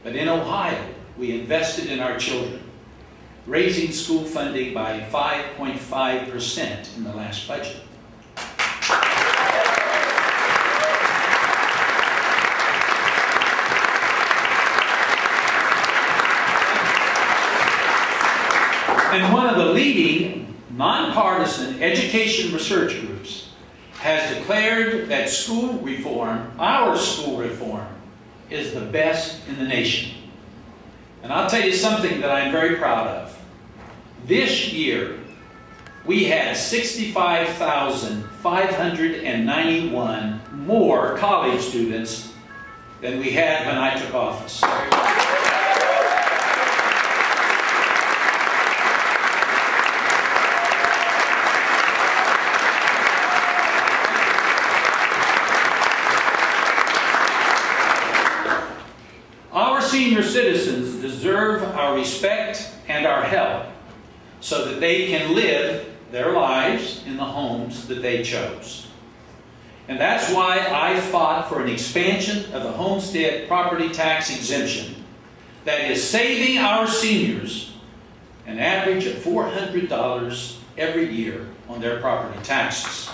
But in Ohio, we invested in our children, raising school funding by 5.5% in the last budget. And one of the leading nonpartisan education research groups has declared that school reform, our school reform, is the best in the nation. And I'll tell you something that I'm very proud of. This year, we had 65,591 more college students than we had when I took office. Our senior citizens deserve our respect and our help so that they can live their lives in the homes that they chose. And that's why I fought for an expansion of the homestead property tax exemption that is saving our seniors an average of $400 every year on their property taxes.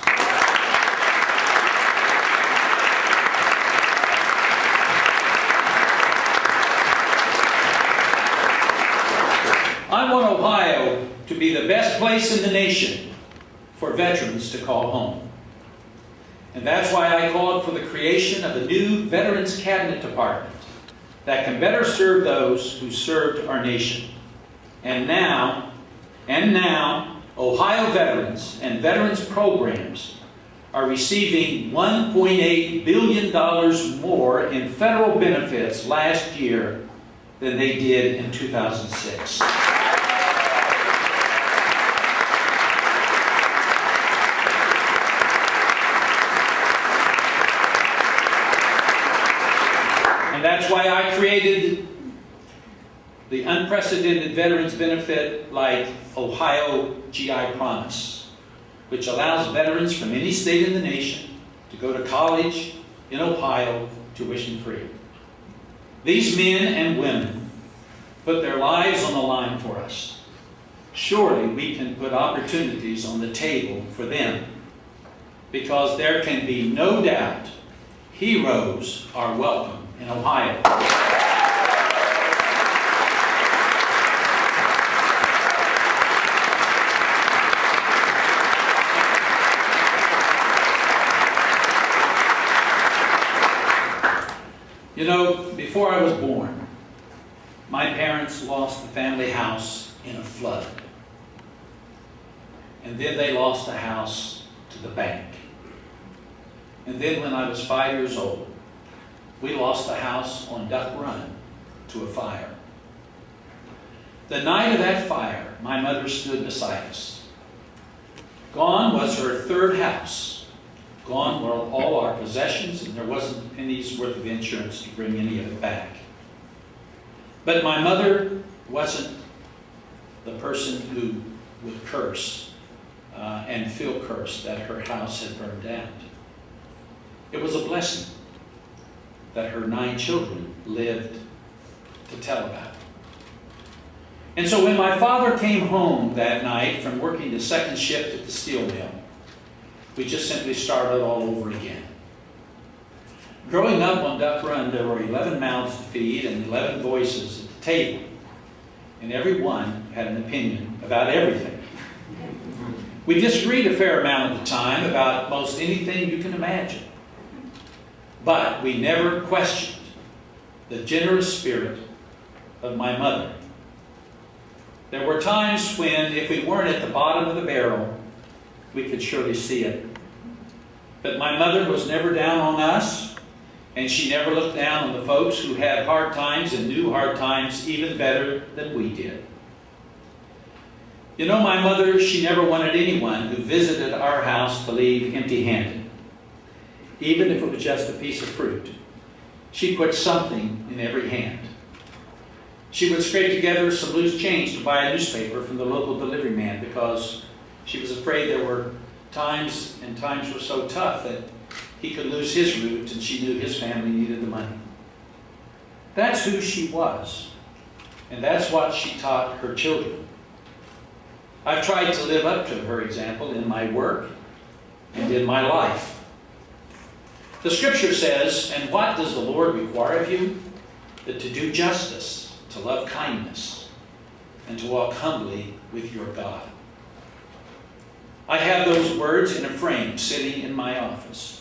I want Ohio to be the best place in the nation for veterans to call home. And that's why I called for the creation of a new Veterans Cabinet Department that can better serve those who served our nation. And now, Ohio veterans and veterans programs are receiving $1.8 billion more in federal benefits last year than they did in 2006. And that's why I created the unprecedented veterans benefit like Ohio GI Promise, which allows veterans from any state in the nation to go to college in Ohio tuition-free. These men and women put their lives on the line for us. Surely we can put opportunities on the table for them, because there can be no doubt heroes are welcome in Ohio. You know, before I was born, my parents lost the family house in a flood. And then they lost the house to the bank. And then when I was 5 years old, we lost the house on Duck Run to a fire. The night of that fire, my mother stood beside us. Gone was her third house. Gone were all our possessions, and there wasn't a penny's worth of insurance to bring any of it back. But my mother wasn't the person who would curse and feel cursed that her house had burned down. It was a blessing that her 9 children lived to tell about. And so when my father came home that night from working the second shift at the steel mill, we just simply started all over again. Growing up on Duck Run, there were 11 mouths to feed and 11 voices at the table, and every one had an opinion about everything. We disagreed a fair amount of the time about most anything you can imagine. But we never questioned the generous spirit of my mother. There were times when, if we weren't at the bottom of the barrel, we could surely see it. But my mother was never down on us, and she never looked down on the folks who had hard times and knew hard times even better than we did. You know, my mother, she never wanted anyone who visited our house to leave empty-handed. Even if it was just a piece of fruit, she put something in every hand. She would scrape together some loose change to buy a newspaper from the local delivery man because she was afraid there were times, and times were so tough that he could lose his route, and she knew his family needed the money. That's who she was, and that's what she taught her children. I've tried to live up to her example in my work and in my life. The scripture says, "And what does the Lord require of you? That to do justice, to love kindness, and to walk humbly with your God." I have those words in a frame sitting in my office.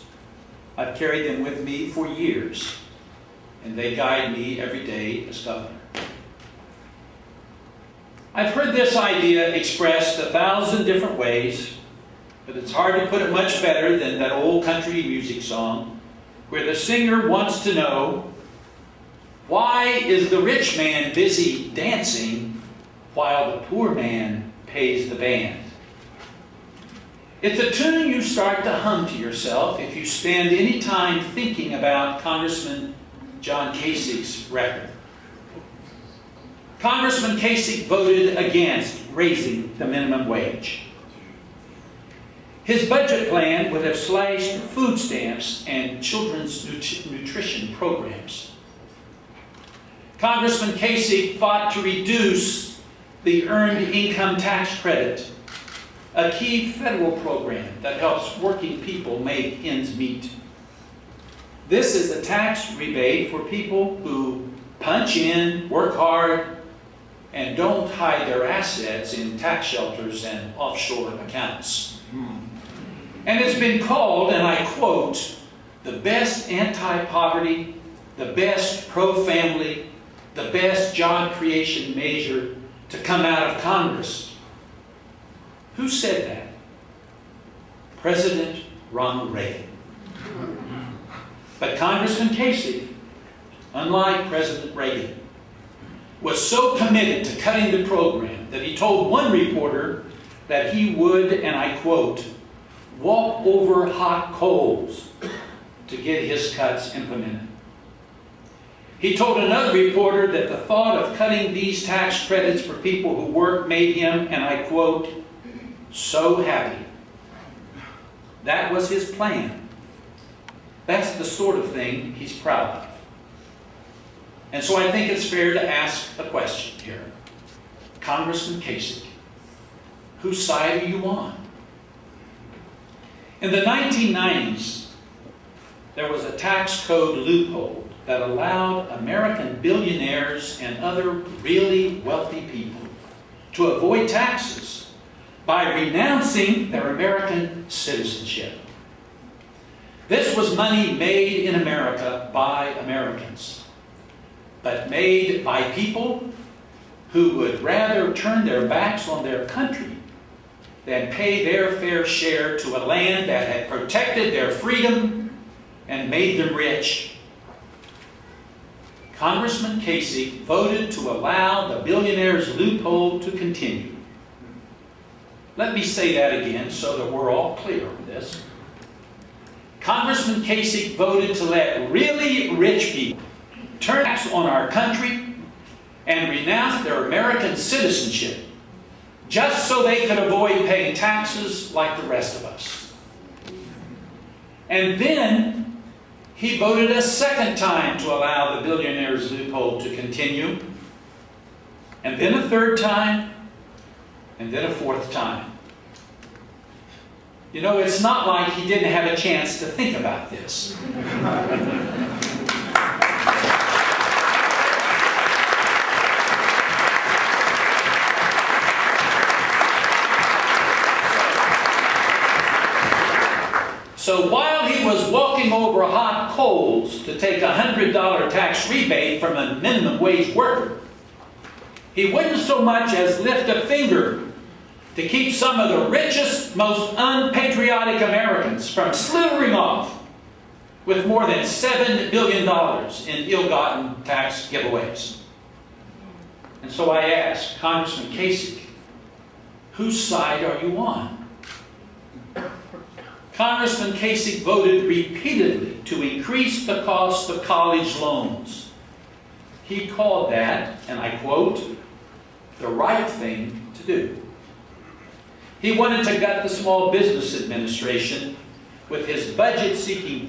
I've carried them with me for years, and they guide me every day as governor. I've heard this idea expressed 1,000 different ways, but it's hard to put it much better than that old country music song where the singer wants to know, why is the rich man busy dancing while the poor man pays the band? It's a tune you start to hum to yourself if you spend any time thinking about Congressman John Kasich's record. Congressman Kasich voted against raising the minimum wage. His budget plan would have slashed food stamps and children's nutrition programs. Congressman Kasich fought to reduce the Earned Income Tax Credit, a key federal program that helps working people make ends meet. This is a tax rebate for people who punch in, work hard, and don't hide their assets in tax shelters and offshore accounts. And it's been called, and I quote, the best anti-poverty, the best pro-family, the best job creation measure to come out of Congress. Who said that? President Ronald Reagan. But Congressman Kasich, unlike President Reagan, was so committed to cutting the program that he told one reporter that he would, and I quote, walk over hot coals to get his cuts implemented. He told another reporter that the thought of cutting these tax credits for people who work made him, and I quote, so happy. That was his plan. That's the sort of thing he's proud of. And so I think it's fair to ask a question here. Congressman Kasich, whose side are you on? In the 1990s, there was a tax code loophole that allowed American billionaires and other really wealthy people to avoid taxes by renouncing their American citizenship. This was money made in America by Americans, but made by people who would rather turn their backs on their country than pay their fair share to a land that had protected their freedom and made them rich. Congressman Kasich voted to allow the billionaires' loophole to continue. Let me say that again so that we're all clear on this. Congressman Kasich voted to let really rich people turn backs on our country and renounce their American citizenship just so they could avoid paying taxes like the rest of us. And then he voted a second time to allow the billionaires' loophole to continue, and then a third time, and then a fourth time. You know, it's not like he didn't have a chance to think about this. So while he was walking over hot coals to take a $100 tax rebate from a minimum wage worker, he wouldn't so much as lift a finger to keep some of the richest, most unpatriotic Americans from slithering off with more than $7 billion in ill-gotten tax giveaways. And so I asked Congressman Kasich, whose side are you on? Congressman Kasich voted repeatedly to increase the cost of college loans. He called that, and I quote, the right thing to do. He wanted to gut the Small Business Administration with his budget-seeking